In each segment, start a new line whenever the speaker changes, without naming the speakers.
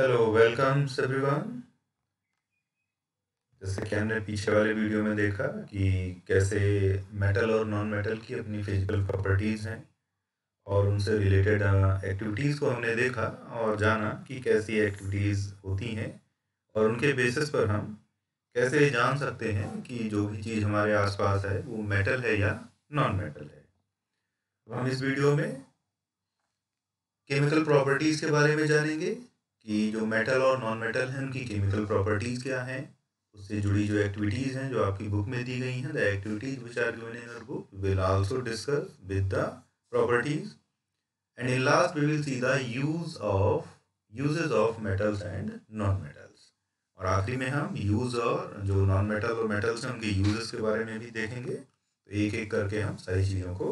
Hello welcome everyone. जैसे कि हमने पीछे वाले वीडियो में देखा कि कैसे मेटल और नॉन मेटल की अपनी फिजिकल प्रॉपर्टीज़ हैं और उनसे रिलेटेड एक्टिविटीज़ को हमने देखा और जाना कि कैसी एक्टिविटीज़ होती हैं और उनके बेसिस पर हम कैसे जान सकते हैं कि जो भी चीज़ हमारे आसपास है वो मेटल है या नॉन मेटल है। तो हम इस वीडियो में केमिकल प्रॉपर्टीज़ के बारे में जानेंगे कि जो मेटल और नॉन मेटल हैं उनकी केमिकल प्रॉपर्टीज़ क्या हैं, उससे जुड़ी जो एक्टिविटीज़ हैं जो आपकी बुक में दी गई हैं, the activities which are given in your book will also discuss with the properties and in last we will see the uses of metals and non metals. और आखिरी में हम यूज़ और जो नॉन मेटल और मेटल्स हैं उनके uses के बारे में भी देखेंगे। तो एक एक करके हम सारी चीज़ों को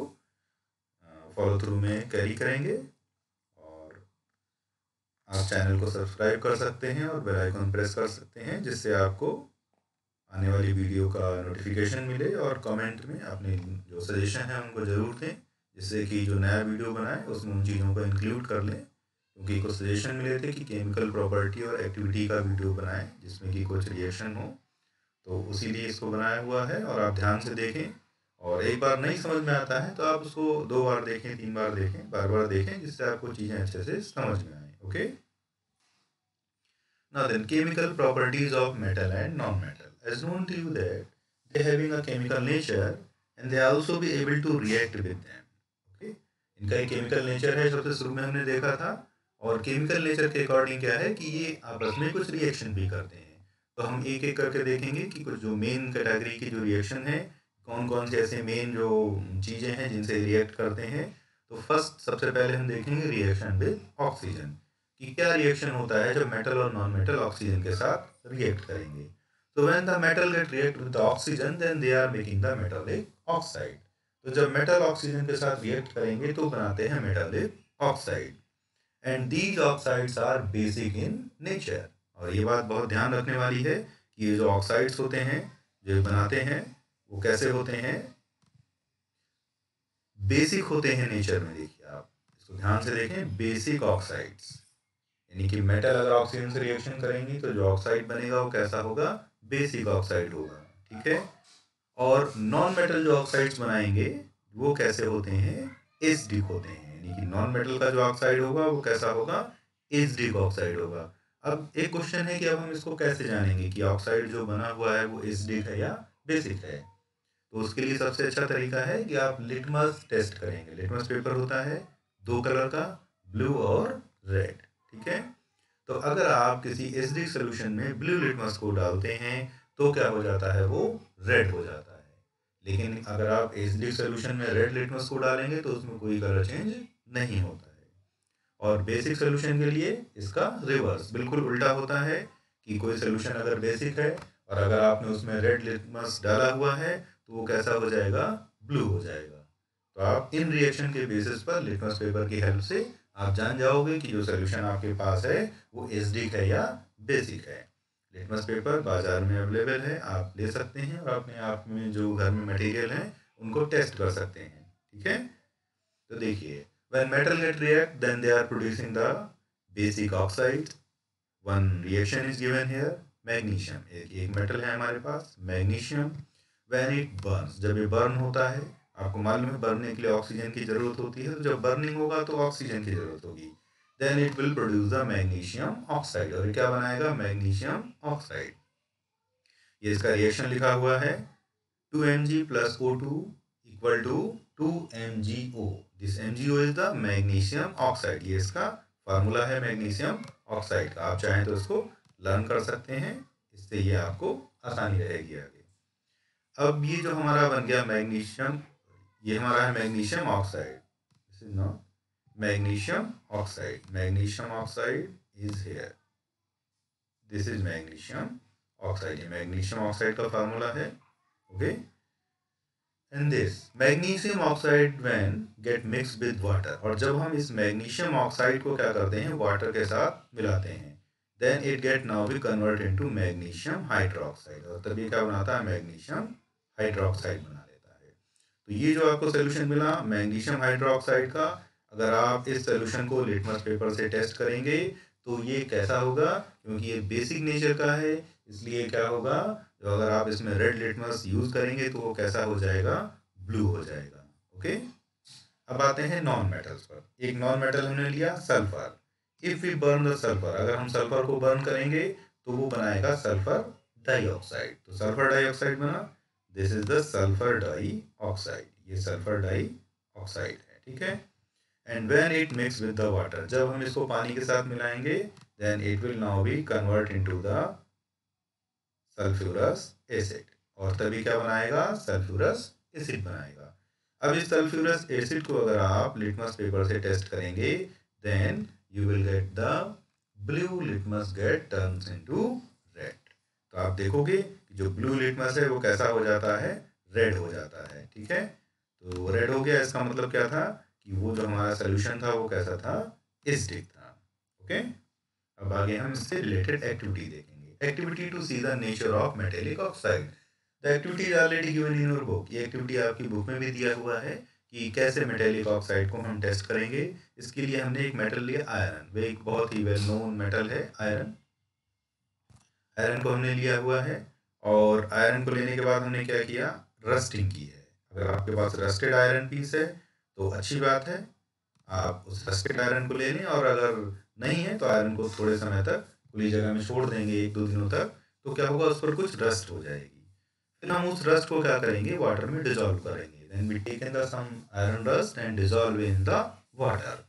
फॉलो थ्रू में कैरी करेंगे और आप चैनल को सब्सक्राइब कर सकते हैं और बेल आइकन प्रेस कर सकते हैं जिससे आपको आने वाली वीडियो का नोटिफिकेशन मिले और कमेंट में अपने जो सजेशन है उनको ज़रूर दें जिससे कि जो नया वीडियो बनाए उसमें उन चीज़ों को इंक्लूड कर लें, क्योंकि कुछ सजेशन मिले थे कि केमिकल प्रॉपर्टी और एक्टिविटी का वीडियो बनाएं जिसमें कि कुछ रिएक्शन हो, तो उसी लिए इसको बनाया हुआ है। और आप ध्यान से देखें और एक बार नहीं समझ में आता है तो आप उसको 2 बार देखें, 3 बार देखें, बार बार देखें जिससे आपको चीज़ें अच्छे से समझ में आए। Okay, now then, chemical properties of metal and non-metal. As known to you that they having a chemical nature and they also be able to react with them. Okay? इनका एक केमिकल नेचर है, सबसे शुरू में हमने देखा था। और केमिकल नेचर के अकॉर्डिंग क्या है कि ये आपस में कुछ रिएक्शन भी करते हैं। तो हम एक एक करके देखेंगे कि कुछ जो मेन कैटेगरी की जो रिएक्शन है, कौन कौन से ऐसे मेन जो चीज़ें हैं जिनसे रिएक्ट करते हैं। तो फर्स्ट सबसे पहले हम देखेंगे रिएक्शन विद ऑक्सीजन, कि क्या रिएक्शन होता है जब मेटल और नॉन मेटल ऑक्सीजन के साथ रिएक्ट करेंगे। तो when the metal get react with the oxygen then they are making the metallic oxide. तो जब मेटल ऑक्सीजन के साथ रिएक्ट करेंगे तो बनाते हैं metallic oxide and these oxides are basic in nature. और ये बात बहुत ध्यान रखने वाली है कि ये जो ऑक्साइड्स होते हैं जो बनाते हैं वो कैसे होते हैं, बेसिक होते हैं नेचर में। देखिए आप इसको ध्यान से देखें, बेसिक ऑक्साइड्स यानी कि मेटल अगर ऑक्सीजन से रिएक्शन करेंगे तो जो ऑक्साइड बनेगा वो कैसा होगा, बेसिक ऑक्साइड होगा। ठीक है, और नॉन मेटल जो ऑक्साइड्स बनाएंगे वो कैसे होते हैं, एसिडिक होते हैं। यानी कि नॉन मेटल का जो ऑक्साइड होगा वो कैसा होगा, एसिडिक ऑक्साइड होगा। अब एक क्वेश्चन है कि अब हम इसको कैसे जानेंगे कि ऑक्साइड जो बना हुआ है वो एसिडिक है या बेसिक है। तो उसके लिए सबसे अच्छा तरीका है कि आप लिटमस टेस्ट करेंगे। लिटमस पेपर होता है 2 कलर का, ब्लू और रेड। ठीक है, तो अगर आप किसी एसिडिक सोल्यूशन में ब्लू लिटमस को डालते हैं तो क्या हो जाता है, वो रेड हो जाता है। लेकिन अगर आप एसिडिक सोल्यूशन में रेड लिटमस को डालेंगे तो उसमें कोई कलर चेंज नहीं होता है। और बेसिक सोल्यूशन के लिए इसका रिवर्स बिल्कुल उल्टा होता है कि कोई सोल्यूशन अगर बेसिक है और अगर आपने उसमें रेड लिटमस डाला हुआ है तो वो कैसा हो जाएगा, ब्लू हो जाएगा। तो आप इन रिएक्शन के बेसिस पर लिटमस पेपर की हेल्प से आप जान जाओगे कि जो सोल्यूशन आपके पास है वो एसिडिक है या बेसिक है। लिटमस पेपर बाजार में अवेलेबल है, आप ले सकते हैं और अपने आप में जो घर में मटेरियल है उनको टेस्ट कर सकते हैं। ठीक है, तो देखिए, when metal get react then they are producing the basic oxides. One reaction is given here, magnesium. एक मेटल है हमारे पास मैग्नीशियम। when it burns, जब ये बर्न होता है, आपको मालूम है बर्नने के लिए ऑक्सीजन की जरूरत होती है, तो जब बर्निंग होगा तो ऑक्सीजन की जरूरत होगी। Then it will produce the magnesium oxide. और ये क्या बनाएगा, मैग्नीशियम ऑक्साइड। ये इसका रिएक्शन लिखा हुआ है 2Mg plus O2 equal to 2MgO. This MgO is the magnesium oxide. ये इसका फार्मूला है मैग्नीशियम ऑक्साइड का। आप चाहें तो इसको लर्न कर सकते हैं, इससे ये आपको आसानी रहेगी आगे। अब ये जो हमारा बन गया मैग्नीशियम, ये हमारा है magnesium oxide. This is not magnesium oxide. Magnesium oxide is here, this is magnesium oxide. ये मैग्नीशियम ऑक्साइड का फार्मूला है। Okay, and this magnesium oxide when gate mix with water. और जब हम इस मैग्नीशियम ऑक्साइड को क्या करते हैं, वाटर के साथ मिलाते हैं, then it get now be convert into magnesium hydroxide. और तभी क्या बनाता है, मैग्नीशियम हाइड्रोक्साइड बना लेता है। तो ये जो आपको सोल्यूशन मिला मैग्नीशियम हाइड्रोक्साइड का, अगर आप इस सोल्यूशन को लिटमस पेपर से टेस्ट करेंगे तो ये कैसा होगा, क्योंकि ये बेसिक नेचर का है, इसलिए क्या होगा, तो अगर आप इसमें रेड लिटमस यूज करेंगे तो वो कैसा हो जाएगा, ब्लू हो जाएगा। ओके, अब आते हैं नॉन मेटल्स पर। एक नॉन मेटल हमने लिया sulphur. If we burn the sulphur, अगर हम सल्फर को बर्न करेंगे तो वो बनाएगा सल्फर डाइऑक्साइड। तो सल्फर डाइऑक्साइड बना, this is the sulphur dioxide, ये सल्फर डाइऑक्साइड है, ठीक है। And when it mix with the water, जब हम इसको पानी के साथ मिलाएंगे, then it will now be convert into the sulphurous acid, और तभी क्या बनाएगा, सल्फ्यूरस एसिड बनाएगा। अब इस सल्फ्यूरस एसिड को अगर आप लिटमस पेपर से टेस्ट करेंगे, then you will get the blue litmus get turns into red. तो आप देखोगे कि जो ब्लू लिटमस है वो कैसा हो जाता है, रेड हो जाता है, ठीक है। तो रेड हो गया, इसका मतलब क्या था कि वो जो हमारा सोल्यूशन था वो कैसा था, एसिडिक था। ओके, अब आगे हम इससे रिलेटेड एक्टिविटी देखेंगे। Activity to see the nature of metallic oxide. The activity is already given in your book. ये एक्टिविटी आपकी बुक में भी दिया हुआ है कि कैसे मेटेलिक ऑक्साइड को हम टेस्ट करेंगे। इसके लिए हमने एक मेटल लिया आयरन, वो एक बहुत ही वेल नोन मेटल है आयरन। आयरन को हमने लिया हुआ है, और आयरन को लेने के बाद हमने क्या किया, रस्टिंग की है। अगर आपके पास रस्टेड आयरन पीस है तो अच्छी बात है, आप उस रस्टेड आयरन को ले लें, और अगर नहीं है तो आयरन को थोड़े समय तक खुली जगह में छोड़ देंगे, 1-2 दिनों तक, तो क्या होगा, उस पर कुछ रस्ट हो जाएगी। फिर हम उस रस्ट को क्या करेंगे, वाटर में डिजोल्व करेंगे। Then we take in the some iron rust and dissolve in the water.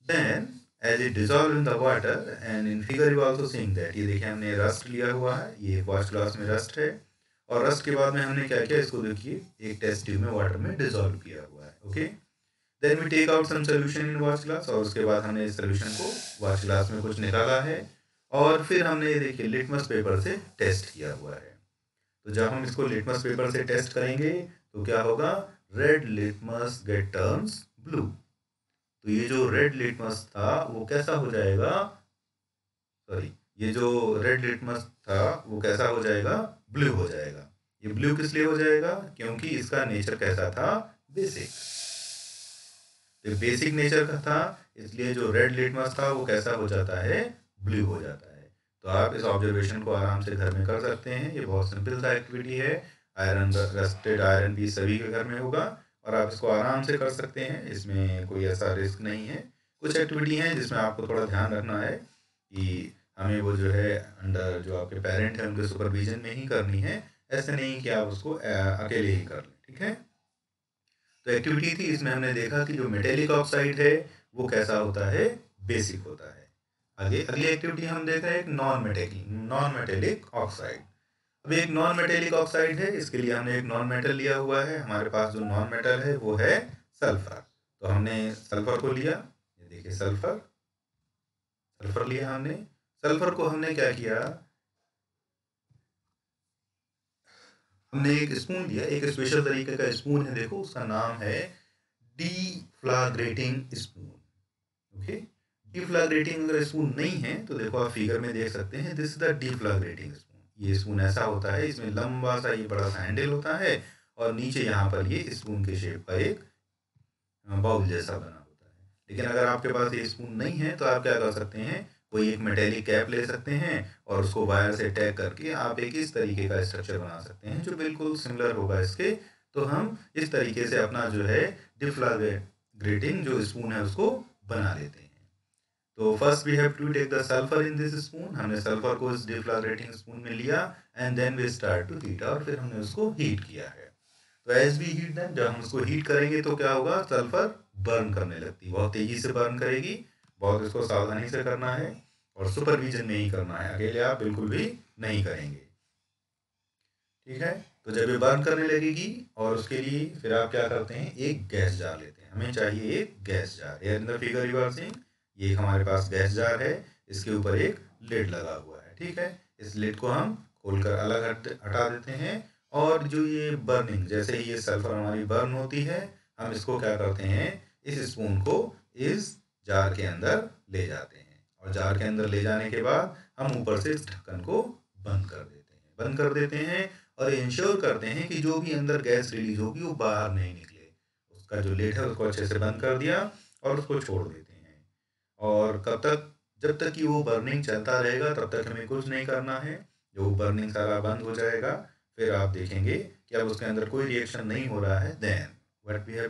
Then as it dissolve in the water, and in figure you also seeing that, ये देखिए हमने रस्ट लिया हुआ है, ये वॉच ग्लास में rust है, और रस्ट के बाद में हमने क्या किया, इसको देखिए एक टेस्ट ट्यूब में वाटर में डिजोल्व किया हुआ है। Okay, then we take out some solution in watch glass, और उसके बाद हमने इस सोल्यूशन को वॉच ग्लास में कुछ निकाला है, और फिर हमने ये देखिए लिटमस पेपर से टेस्ट किया हुआ है। तो जब हम इसको लिटमस पेपर से टेस्ट करेंगे तो क्या होगा, red litmus get turns blue. तो ये जो रेड लिटमस था वो कैसा हो जाएगा, सॉरी, ये जो रेड लिटमस था वो कैसा हो जाएगा, ब्लू हो जाएगा। ये ब्लू किस लिए हो जाएगा, क्योंकि इसका नेचर कैसा था, बेसिक। तो बेसिक नेचर का था, इसलिए जो रेड लिटमस था वो कैसा हो जाता है, ब्लू हो जाता है। तो आप इस ऑब्जर्वेशन को आराम से घर में कर सकते हैं, ये बहुत सिंपल सा एक्टिविटी है। आयरन रस्टेड आयरन भी सभी के घर में होगा, और आप इसको आराम से कर सकते हैं, इसमें कोई ऐसा रिस्क नहीं है। कुछ एक्टिविटी हैं जिसमें आपको थोड़ा ध्यान रखना है कि हमें वो जो है अंडर जो आपके पेरेंट हैं उनके सुपरविजन में ही करनी है, ऐसे नहीं कि आप उसको अकेले ही कर लें, ठीक है। तो एक्टिविटी थी, इसमें हमने देखा कि जो मेटेलिक ऑक्साइड है वो कैसा होता है, बेसिक होता है। आगे अगली एक्टिविटी हम देख रहे हैं एक नॉन मेटेलिक ऑक्साइड। अब एक नॉन मेटेलिक ऑक्साइड है, इसके लिए हमने एक नॉन मेटल लिया हुआ है। हमारे पास जो नॉन मेटल है वो है सल्फर। तो हमने सल्फर को लिया, ये देखिए सल्फर लिया हमने। सल्फर को हमने क्या किया, हमने एक स्पून लिया, एक स्पेशल तरीके का स्पून है, देखो उसका नाम है डिफ्लाग्रेटिंग स्पून। ओके, डिफ्लाग्रेटिंग अगर स्पून नहीं है तो देखो आप फिगर में देख सकते हैं, दिस इज द डिफ्लाग्रेटिंग स्पून। ये स्पून ऐसा होता है, इसमें लंबा सा ये बड़ा सा हैंडल होता है, और नीचे यहाँ पर ये स्पून के शेप का एक बाउल जैसा बना होता है। लेकिन अगर आपके पास ये स्पून नहीं है तो आप क्या कर सकते हैं, कोई एक मेटेलिक कैप ले सकते हैं, और उसको वायर से टैग करके आप एक इस तरीके का स्ट्रक्चर बना सकते हैं जो बिल्कुल सिमिलर होगा इसके। तो हम इस तरीके से अपना जो है डिफ्लाग्रेटिंग जो स्पून है उसको बना लेते हैं। तो first we have to take the sulphur in this spoon. हमने सल्फर को इस डिफ्लाग्रेटिंग स्पून में लिया, and then we start to heat, और फिर हमने उसको हीट किया है। तो एज वी हीट देम, जब हम उसको हीट करेंगे तो क्या होगा, सल्फर बर्न करने लगती है, बहुत तेजी से बर्न करेगी। बहुत इसको सावधानी से करना है, और सुपरविजन में ही करना है, अकेले आप बिल्कुल भी नहीं करेंगे, ठीक है। तो जब ये बर्न करने लगेगी, और उसके लिए फिर आप क्या करते हैं, एक गैस जार लेते हैं। हमें चाहिए एक gas jar, here in the figure you are seeing, ये हमारे पास गैस जार है, इसके ऊपर एक लिड लगा हुआ है, ठीक है। इस लिड को हम खोलकर अलग हटा देते हैं, और जो ये बर्निंग, जैसे ही ये सल्फर हमारी बर्न होती है, हम इसको क्या करते हैं, इस स्पून को इस जार के अंदर ले जाते हैं, और जार के अंदर ले जाने के बाद हम ऊपर से इस ढक्कन को बंद कर देते हैं, और इंश्योर करते हैं कि जो भी अंदर गैस रिलीज होगी वो बाहर नहीं निकले। उसका जो लिड है उसको अच्छे से बंद कर दिया, और उसको छोड़ देते हैं। और कब तक, जब तक कि वो बर्निंग चलता रहेगा तब तक हमें कुछ नहीं करना है। जो बर्निंग सारा बंद हो जाएगा फिर आप देखेंगे कि अब उसके अंदर कोई रिएक्शन नहीं हो रहा है। Then what we have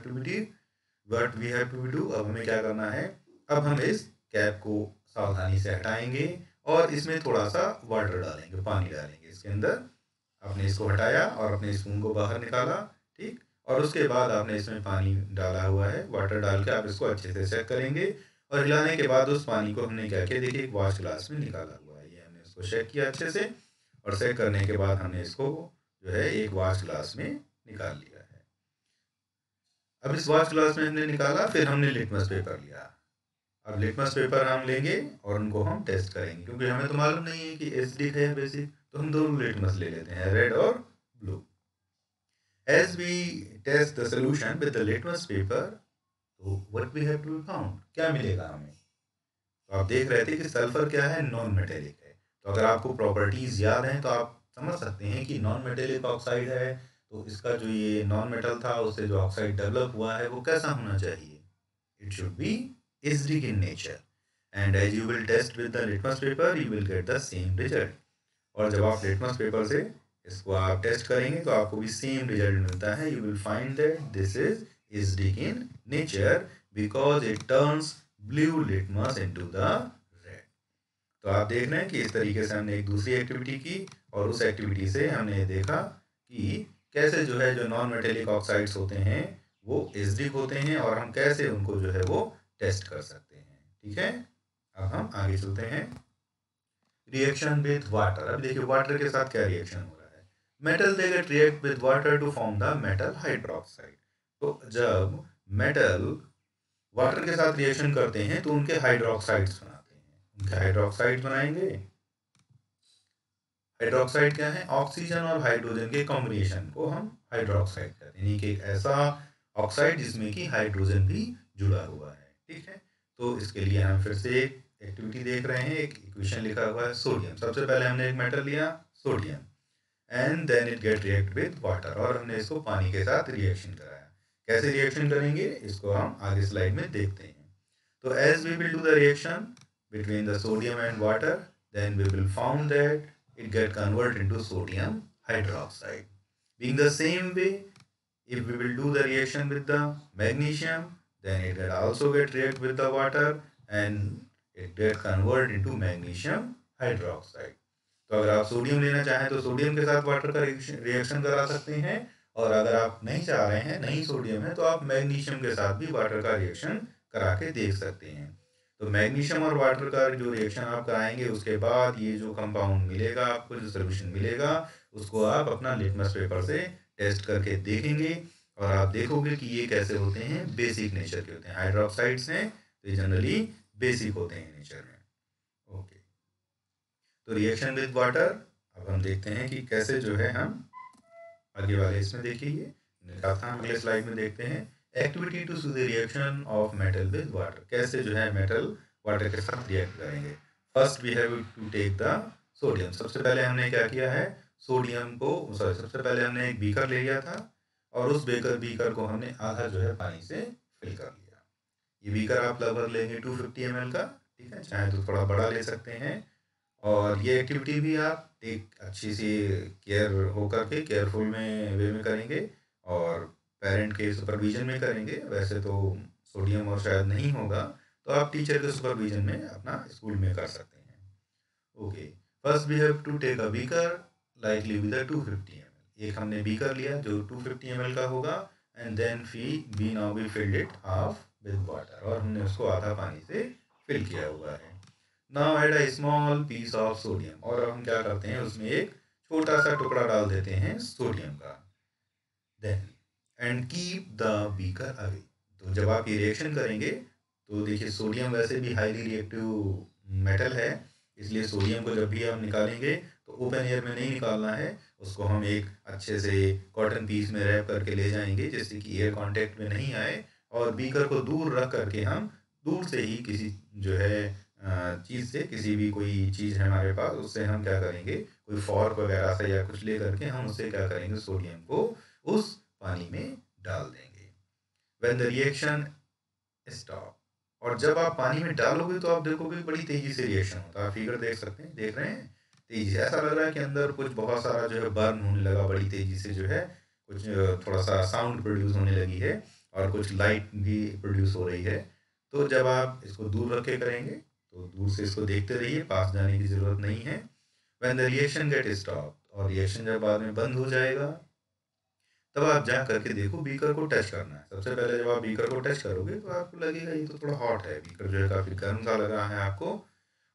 to do, अब हमें क्या करना है, अब हम इस कैप को सावधानी से हटाएंगे और इसमें थोड़ा सा वाटर डालेंगे, पानी डालेंगे इसके अंदर। आपने इसको हटाया और अपने स्पून को बाहर निकाला, ठीक। और उसके बाद आपने इसमें पानी डाला हुआ है, वाटर डाल के आप इसको अच्छे से चेक करेंगे और हिलाने के बाद उस पानी को हमने क्या किया, देखिए एक वॉश ग्लास में निकाला हुआ है। ये हमने इसको चेक किया अच्छे से और चेक करने के बाद हमने इसको जो है एक वॉश ग्लास में निकाल लिया है। अब इस वॉश ग्लास में हमने निकाला, फिर हमने लिटमस पेपर लिया। अब लिटमस पेपर हम लेंगे और उनको हम टेस्ट करेंगे, क्योंकि हमें तो मालूम नहीं है कि एसिडिक है बेसिक, तो हम दोनों लिटमस ले लेते हैं, रेड और blue. As we test the solution with the litmus paper, तो what we have to be found, क्या मिलेगा हमें? तो आप देख रहे थे कि सल्फर क्या है, नॉन मेटेलिक है। तो अगर आपको प्रॉपर्टीज याद हैं तो आप समझ सकते हैं कि नॉन मेटेलिक ऑक्साइड है, तो इसका जो ये नॉन मेटल था उससे जो ऑक्साइड डेवलप हुआ है वो कैसा होना चाहिए? It should be acidic in nature. And as you will test with the litmus paper, you will get the same result. और जब आप लिटमस पेपर से इसको आप टेस्ट करेंगे तो आपको भी सेम रिजल्ट मिलता है। You will find that this is acidic in nature because it turns blue litmus into the red. तो आप देख रहे हैं कि इस तरीके से हमने एक दूसरी एक्टिविटी की और उस एक्टिविटी से हमने देखा कि कैसे जो है जो नॉन मेटेलिक ऑक्साइड्स होते हैं वो एसिडिक होते हैं और हम कैसे उनको जो है वो टेस्ट कर सकते हैं। ठीक है, अब हम आगे चलते हैं। Reaction with water. अब देखिए वाटर के साथ क्या रिएक्शन हो रहा है। Metal they get react with water to form the metal hydroxide. तो जब मेटल वाटर के साथ रिएक्शन करते हैं तो उनके हाइड्रोक्साइड्स बनाते हैं, उनके हाइड्रोक्साइड बनाएंगे। हाइड्रोक्साइड क्या है, ऑक्सीजन और हाइड्रोजन के कॉम्बिनेशन को हम हाइड्रोक्साइड कहते हैं, यानी कि एक ऐसा ऑक्साइड जिसमें कि हाइड्रोजन भी जुड़ा हुआ है। ठीक है, तो इसके लिए हम फिर से एक एक्टिविटी देख रहे हैं। एक इक्वेशन लिखा हुआ है सोडियम। सबसे पहले हमने एक मेटल लिया sodium and then it get react with water, और हमने इसको पानी के साथ रिएक्शन कराया। कैसे रिएक्शन करेंगे इसको हम आगे स्लाइड में देखते हैं। तो as we will do the reaction between the sodium and water, then we will found that it get converted into sodium hydroxide. Being the same way, if we will do the reaction with the magnesium, then it will also get react with the water and it get converted into magnesium hydroxide. तो अगर आप sodium लेना चाहें तो sodium के साथ water का reaction करा सकते हैं, और अगर आप नहीं चाह रहे हैं, नहीं सोडियम है, तो आप मैग्नीशियम के साथ भी वाटर का रिएक्शन करा के देख सकते हैं। तो मैग्नीशियम और वाटर का जो रिएक्शन आप कराएंगे उसके बाद ये जो कंपाउंड मिलेगा आपको, जो सोल्यूशन मिलेगा, उसको आप अपना लिटमस पेपर से टेस्ट करके देखेंगे और आप देखोगे कि ये कैसे होते हैं, बेसिक नेचर के होते हैं। हाइड्रोक्साइड्स हैं तो ये जनरली बेसिक होते हैं नेचर में। ओके, तो रिएक्शन विद वाटर अब हम देखते हैं कि कैसे जो है हम आगे वाले इसमें देखिए ये था, हम अगले स्लाइड में देखते हैं। Activity to the reaction of metal with water, कैसे जो है मेटल वाटर के साथ रिएक्ट करेंगे। First we have to take the sodium. सबसे पहले हमने क्या किया है, सोडियम को सबसे पहले हमने एक बीकर ले लिया था और उस बीकर को हमने आधा जो है पानी से फिल कर लिया। ये बीकर आप लगभग लेंगे 250 ml का, ठीक है, चाहे तो थोड़ा बड़ा ले सकते हैं। और ये एक्टिविटी भी आप एक अच्छी सी केयर होकर के केयरफुल में वे में करेंगे और पेरेंट के सुपरविजन में करेंगे। वैसे तो सोडियम और शायद नहीं होगा, तो आप टीचर के सुपरविजन में अपना स्कूल में कर सकते हैं। Okay, first we have to take a beaker likely with 250 ml। एक हमने बीकर लिया जो 250 ml का होगा and then we now we filled it half with water, और हमने उसको आधा पानी से फिल किया हुआ है। Now add a small piece of sodium, और हम क्या करते हैं उसमें एक छोटा सा टुकड़ा डाल देते हैं सोडियम का। Then and keep the beaker away. तो जब आप ये रिएक्शन करेंगे तो देखिए सोडियम वैसे भी हाईली रिएक्टिव मेटल है, इसलिए सोडियम को जब भी हम निकालेंगे तो ओपन एयर में नहीं निकालना है, उसको हम एक अच्छे से कॉटन पीस में रैप करके ले जाएंगे जिससे कि एयर कांटेक्ट में नहीं आए, और बीकर को दूर रख करके हम दूर से ही किसी जो है चीज़ से, किसी भी कोई चीज़ है हमारे पास उससे हम क्या करेंगे, कोई फॉर्क वगैरह से या कुछ ले करके हम उससे क्या करेंगे, सोडियम को उस पानी में डाल देंगे। When the reaction stop और जब आप पानी में डालोगे तो आप देखोगे बड़ी तेजी से रिएक्शन होता है। आप फिगर देख सकते हैं, देख रहे हैं, तेजी से ऐसा लग रहा है कि अंदर कुछ बहुत सारा जो है बर्न होने लगा बड़ी तेजी से, जो है कुछ थोड़ा सा साउंड प्रोड्यूस होने लगी है और कुछ लाइट भी प्रोड्यूस हो रही है। तो जब आप इसको दूर रख के करेंगे तो दूर से इसको देखते रहिए, पास जाने की जरूरत नहीं है। When the reaction get stop, और रिएक्शन जब बाद में बंद हो जाएगा तब आप जा करके देखो, बीकर को टच करना है। सबसे पहले जब आप बीकर को टच करोगे तो आपको लगेगा ये तो थोड़ा हॉट है, बीकर जो है काफी गर्म सा लग रहा है आपको।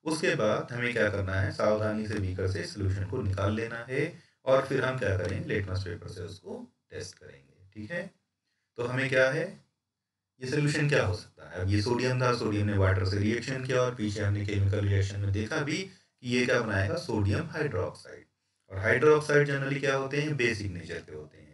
उसके बाद हमें क्या करना है, सावधानी से बीकर से सोल्यूशन को निकाल लेना है और फिर हम क्या करेंगे, लिटमस पेपर से उसको टेस्ट करेंगे। ठीक है, तो हमें क्या है, ये सोल्यूशन क्या हो सकता है। अब ये सोडियम था, सोडियम ने वाटर से रिएक्शन किया और पीछे हमने केमिकल रिएक्शन में देखा भी कि ये क्या बनाएगा, सोडियम हाइड्रोक्साइड। और हाइड्रोक्साइड जनरली क्या होते हैं, बेसिक नेचर के होते हैं।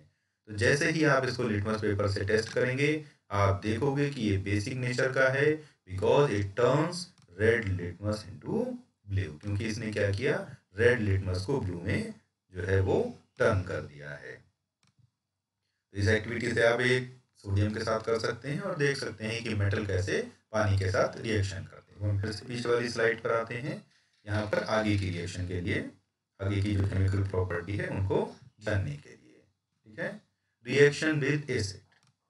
तो जैसे ही आप इसको लिटमस पेपर से टेस्ट करेंगे आप देखोगे कि ये बेसिक नेचर का है, because it turns red litmus into blue, क्योंकि इसने क्या किया, रेड लिटमस को ब्लू में जो है वो टर्न कर दिया है। तो इस एक्टिविटी से आप एक सोडियम के साथ कर सकते हैं और देख सकते हैं कि मेटल कैसे पानी के साथ रिएक्शन करते हैं। हम फिर से पीछे वाली स्लाइड पर आते हैं, यहाँ पर आगे की रिएक्शन के लिए, आगे की जो केमिकल प्रॉपर्टी है उनको जानने के लिए। ठीक है, रिएक्शन विद एसिड।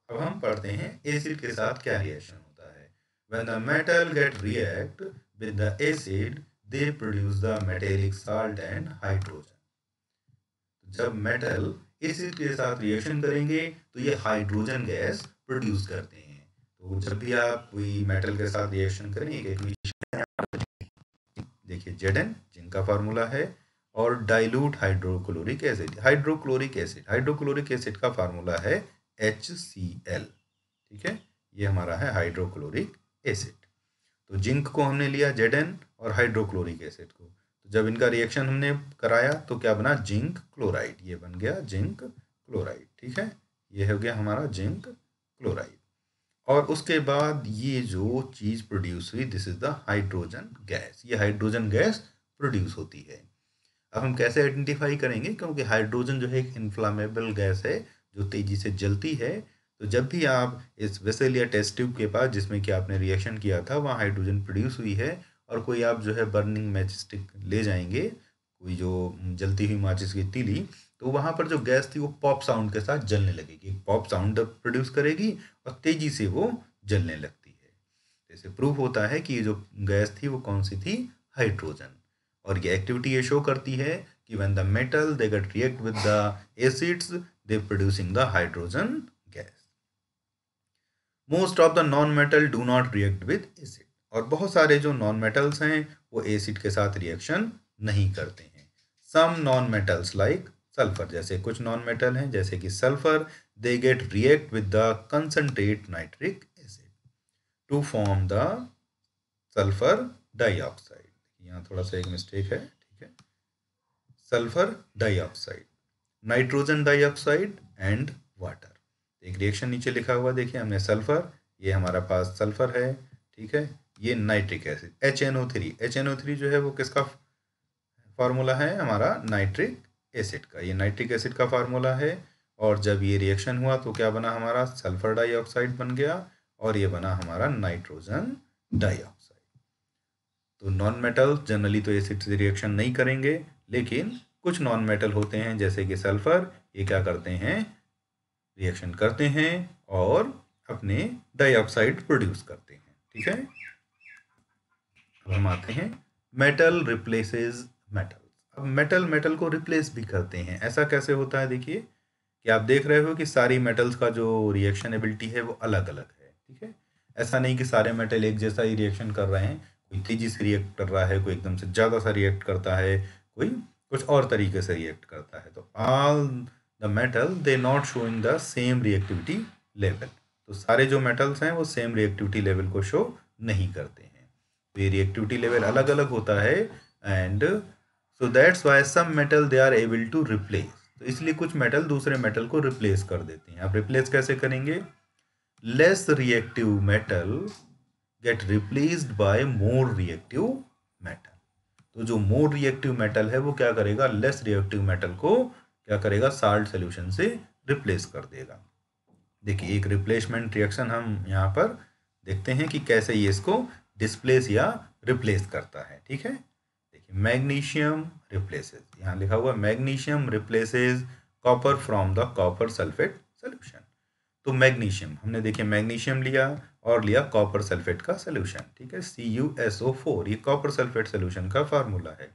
अब हम पढ़ते हैं एसिड के साथ क्या रिएक्शन होता है। When the metal get react with the acid they produce the metallic salt and hydrogen. जब मेटल एसिड के साथ रिएक्शन करेंगे तो ये हाइड्रोजन गैस प्रोड्यूस करते हैं। तो जब भी आप कोई मेटल के साथ रिएक्शन करें, एक देखिए Zn, जिनका फार्मूला है, और dilute hydrochloric acid. Hydrochloric acid का फार्मूला है HCl। ठीक है, ये हमारा है हाइड्रोक्लोरिक एसिड। तो जिंक को हमने लिया Zn और हाइड्रोक्लोरिक एसिड को, तो जब इनका रिएक्शन हमने कराया तो क्या बना, जिंक क्लोराइड। ये बन गया जिंक क्लोराइड। ठीक है, ये हो गया हमारा जिंक क्लोराइड। और उसके बाद ये जो चीज प्रोड्यूस हुई, this is the hydrogen gas. ये हाइड्रोजन गैस प्रोड्यूस होती है। अब हम कैसे आइडेंटिफाई करेंगे, क्योंकि हाइड्रोजन जो है एक इन्फ्लामेबल गैस है जो तेजी से जलती है। तो जब भी आप इस वेसल या टेस्ट ट्यूब के पास जिसमें कि आपने रिएक्शन किया था वहाँ हाइड्रोजन प्रोड्यूस हुई है और कोई आप जो है बर्निंग मैच स्टिक ले जाएंगे, कोई जो जलती हुई माचिस की तीली, तो वहाँ पर जो गैस थी वो पॉप साउंड के साथ जलने लगेगी। पॉप साउंड प्रोड्यूस करेगी और तेजी से वो जलने लगती है। जैसे प्रूफ होता है कि ये जो गैस थी वो कौन सी थी, हाइड्रोजन। और ये एक्टिविटी ये शो करती है कि when the metal they get react with the acids they producing the hydrogen gas. Most of the non metal do not react with acid. और बहुत सारे जो नॉन मेटल्स हैं वो एसिड के साथ रिएक्शन नहीं करते हैं। Some non metals like sulphur, जैसे कुछ नॉन मेटल हैं जैसे कि sulphur, they get react with the concentrate nitric acid to form the sulphur dioxide. यहाँ थोड़ा सा एक मिस्टेक है। ठीक है, sulphur dioxide, nitrogen dioxide and water. एक रिएक्शन नीचे लिखा हुआ देखिए हमने, सल्फर, ये हमारा पास सल्फर है। ठीक है, ये नाइट्रिक एसिड HNO3। HNO3 जो है वो किसका फार्मूला है, हमारा नाइट्रिक एसिड का। ये नाइट्रिक एसिड का फार्मूला है। और जब ये रिएक्शन हुआ तो क्या बना, हमारा सल्फर डाइऑक्साइड बन गया और ये बना हमारा नाइट्रोजन डाइऑक्साइड। तो नॉन मेटल जनरली तो एसिड से रिएक्शन नहीं करेंगे, लेकिन कुछ नॉन मेटल होते हैं जैसे कि सल्फर, ये क्या करते हैं, रिएक्शन करते हैं और अपने डाइऑक्साइड प्रोड्यूस करते हैं। ठीक है, अब हम आते हैं मेटल रिप्लेसेस मेटल। अब मेटल मेटल को रिप्लेस भी करते हैं। ऐसा कैसे होता है, देखिए कि आप देख रहे हो कि सारी मेटल्स का जो रिएक्शन एबिलिटी है वो अलग अलग है। ठीक है, ऐसा नहीं कि सारे मेटल एक जैसा ही रिएक्शन कर रहे हैं, कोई तेजी से रिएक्ट कर रहा है, कोई एकदम से ज़्यादा सा रिएक्ट करता है, कोई कुछ और तरीके से रिएक्ट करता है। तो all the metal they not showing the same reactivity level. तो सारे जो मेटल्स हैं वो सेम रिएक्टिविटी लेवल को शो नहीं करते हैं, तो ये रिएक्टिविटी लेवल अलग अलग होता है। And so that's why some metal they are able to replace. तो इसलिए कुछ मेटल दूसरे मेटल को रिप्लेस कर देते हैं। आप रिप्लेस कैसे करेंगे, less reactive metal gate replaced by more reactive metal. तो जो मोर रिएक्टिव मेटल है वो क्या करेगा, लेस रिएक्टिव मेटल को क्या करेगा, साल्ट सोल्यूशन से रिप्लेस कर देगा। देखिए एक रिप्लेसमेंट रिएक्शन हम यहाँ पर देखते हैं कि कैसे ये इसको डिस्प्लेस या रिप्लेस करता है। ठीक है, देखिए मैग्नीशियम रिप्लेसेस, यहाँ लिखा हुआ magnesium replaces copper from the copper sulphate solution. तो मैग्नीशियम हमने देखिए मैग्नीशियम लिया और लिया कॉपर सल्फेट का सोल्यूशन। ठीक है, CuSO4 ये कॉपर सल्फेट सोल्यूशन का फार्मूला है।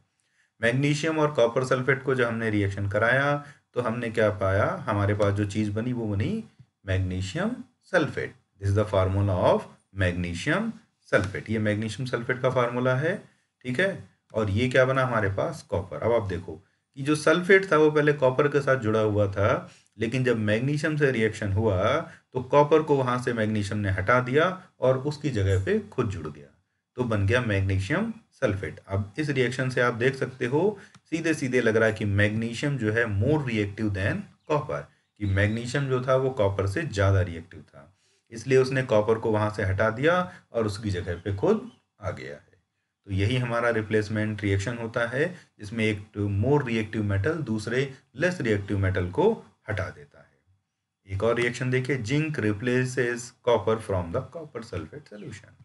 मैग्नीशियम और कॉपर सल्फेट को जब हमने रिएक्शन कराया तो हमने क्या पाया, हमारे पास जो चीज़ बनी वो बनी magnesium sulphate. This is the formula of magnesium sulphate, ये मैग्नीशियम सल्फेट का फार्मूला है। ठीक है, और ये क्या बना हमारे पास कॉपर। अब आप देखो कि जो सल्फेट था वो पहले कॉपर के साथ जुड़ा हुआ था, लेकिन जब मैग्नीशियम से रिएक्शन हुआ तो कॉपर को वहां से मैग्नीशियम ने हटा दिया और उसकी जगह पे खुद जुड़ गया, तो बन गया मैग्नीशियम सल्फेट। अब इस रिएक्शन से आप देख सकते हो सीधे सीधे लग रहा है कि मैग्नीशियम जो है मोर रिएक्टिव देन कॉपर, कि मैग्नीशियम जो था वो कॉपर से ज़्यादा रिएक्टिव था, इसलिए उसने कॉपर को वहां से हटा दिया और उसकी जगह पे खुद आ गया है। तो यही हमारा रिप्लेसमेंट रिएक्शन होता है, जिसमें एक मोर रिएक्टिव मेटल दूसरे लेस रिएक्टिव मेटल को हटा देता है। एक और रिएक्शन देखिए, zinc replaces copper from the copper sulphate solution.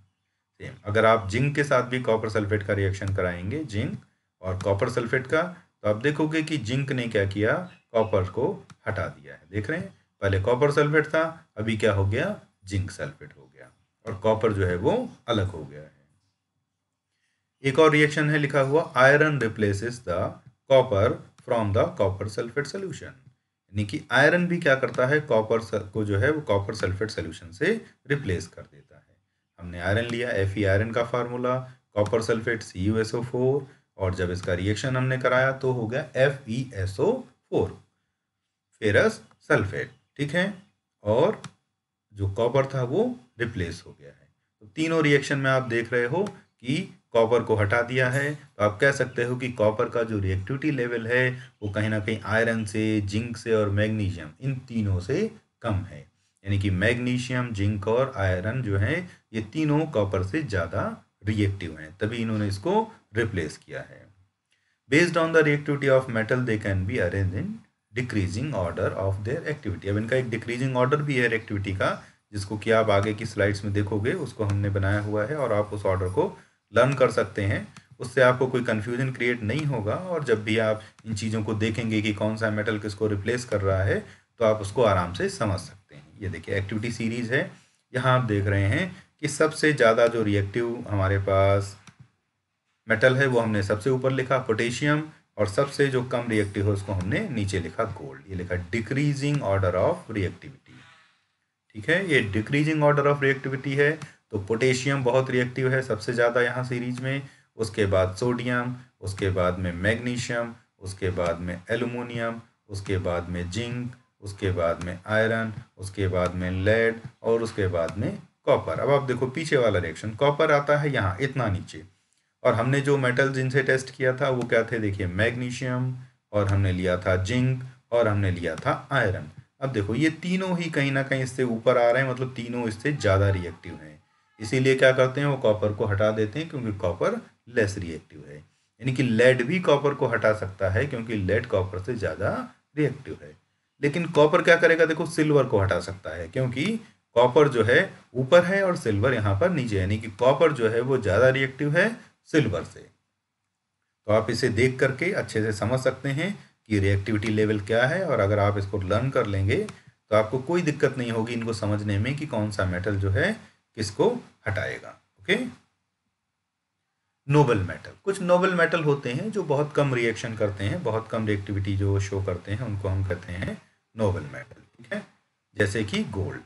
Same, अगर आप जिंक के साथ भी कॉपर सल्फेट का रिएक्शन कराएंगे, जिंक और कॉपर सल्फेट का, तो आप देखोगे कि जिंक ने क्या किया, कॉपर को हटा दिया है। देख रहे हैं, पहले कॉपर सल्फेट था, अभी क्या हो गया, जिंक सल्फेट हो गया और कॉपर जो है वो अलग हो गया है। एक और रिएक्शन है लिखा हुआ, iron replaces the copper from the copper sulphate solution. यानी कि आयरन भी क्या करता है, कॉपर को जो है वो कॉपर सल्फेट सोल्यूशन से रिप्लेस कर देता है। हमने आयरन लिया, Fe आयरन का फार्मूला, कॉपर सल्फेट CuSO4, और जब इसका रिएक्शन हमने कराया तो हो गया FeSO4 फेरस सल्फेट। ठीक है, और जो कॉपर था वो रिप्लेस हो गया है। तो तीनों रिएक्शन में आप देख रहे हो कि कॉपर को हटा दिया है, तो आप कह सकते हो कि कॉपर का जो रिएक्टिविटी लेवल है वो कहीं ना कहीं आयरन से, जिंक से और मैग्नीशियम इन तीनों से कम है। यानी कि मैग्नीशियम, जिंक और आयरन जो है ये तीनों कॉपर से ज़्यादा रिएक्टिव हैं, तभी इन्होंने इसको रिप्लेस किया है। Based on the reactivity of metal they can be arrange in decreasing order of their activity. अब इनका एक डिक्रीजिंग ऑर्डर भी है रिएक्टिविटी का, जिसको कि आप आगे की स्लाइड्स में देखोगे, उसको हमने बनाया हुआ है और आप उस ऑर्डर को लर्न कर सकते हैं। उससे आपको कोई कन्फ्यूजन क्रिएट नहीं होगा, और जब भी आप इन चीज़ों को देखेंगे कि कौन सा मेटल किसको रिप्लेस कर रहा है, तो आप उसको आराम से समझ सकते हैं। ये देखिए एक्टिविटी सीरीज है, यहाँ आप देख रहे हैं कि सबसे ज़्यादा जो रिएक्टिव हमारे पास मेटल है वो हमने सबसे ऊपर लिखा पोटेशियम, और सबसे जो कम रिएक्टिव है उसको हमने नीचे लिखा गोल्ड। ये लिखा डिक्रीजिंग ऑर्डर ऑफ रिएक्टिविटी। ठीक है, ये डिक्रीजिंग ऑर्डर ऑफ रिएक्टिविटी है। तो पोटेशियम बहुत रिएक्टिव है सबसे ज़्यादा यहाँ सीरीज में, उसके बाद सोडियम, उसके बाद में मैग्नीशियम, उसके बाद में एल्युमिनियम, उसके बाद में जिंक, उसके बाद में आयरन, उसके बाद में लेड और उसके बाद में कॉपर। अब आप देखो पीछे वाला रिएक्शन, कॉपर आता है यहाँ इतना नीचे, और हमने जो मेटल जिनसे टेस्ट किया था वो क्या थे, देखिए मैग्नीशियम, और हमने लिया था जिंक, और हमने लिया था आयरन। अब देखो ये तीनों ही कहीं ना कहीं इससे ऊपर आ रहे हैं, मतलब तीनों इससे ज़्यादा रिएक्टिव हैं, इसीलिए क्या करते हैं वो कॉपर को हटा देते हैं, क्योंकि कॉपर लेस रिएक्टिव है। यानी कि लेड भी कॉपर को हटा सकता है, क्योंकि लेड कॉपर से ज़्यादा रिएक्टिव है। लेकिन कॉपर क्या करेगा, देखो सिल्वर को हटा सकता है, क्योंकि कॉपर जो है ऊपर है और सिल्वर यहाँ पर नीचे, यानी कि कॉपर जो है वो ज़्यादा रिएक्टिव है सिल्वर से। तो आप इसे देख करके अच्छे से समझ सकते हैं कि रिएक्टिविटी लेवल क्या है, और अगर आप इसको लर्न कर लेंगे तो आपको कोई दिक्कत नहीं होगी इनको समझने में कि कौन सा मेटल जो है किसको हटाएगा। ओके, नोबल मेटल, कुछ नोबल मेटल होते हैं जो बहुत कम रिएक्शन करते हैं, बहुत कम रिएक्टिविटी जो शो करते हैं, उनको हम कहते हैं नोबल मेटल। ठीक है, जैसे कि गोल्ड,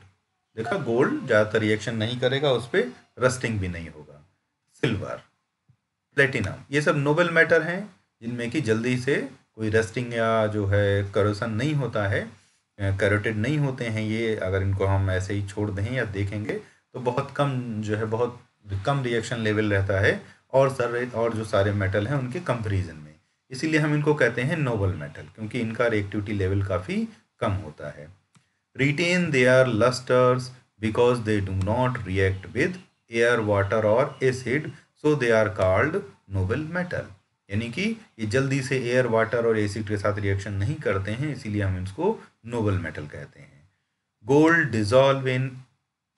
देखा गोल्ड ज़्यादातर रिएक्शन नहीं करेगा, उस पर रस्टिंग भी नहीं होगा। सिल्वर, प्लेटिनम, ये सब नोबल मेटल हैं जिनमें कि जल्दी से कोई रस्टिंग या जो है करोसन नहीं होता है, कैरोटेड नहीं होते हैं ये। अगर इनको हम ऐसे ही छोड़ दें या देखेंगे तो बहुत कम जो है, बहुत कम रिएक्शन लेवल रहता है और जो सारे मेटल हैं उनके कंपैरिजन में, इसीलिए हम इनको कहते हैं नोबल मेटल, क्योंकि इनका रिएक्टिविटी लेवल काफ़ी कम होता है। Retain their lustres because they do not react with air, water और acid, so they are called noble metal. यानी कि ये जल्दी से एयर, वाटर और एसिड के साथ रिएक्शन नहीं करते हैं, इसीलिए हम इसको नोबल मेटल कहते हैं। गोल्ड डिजॉल्व इन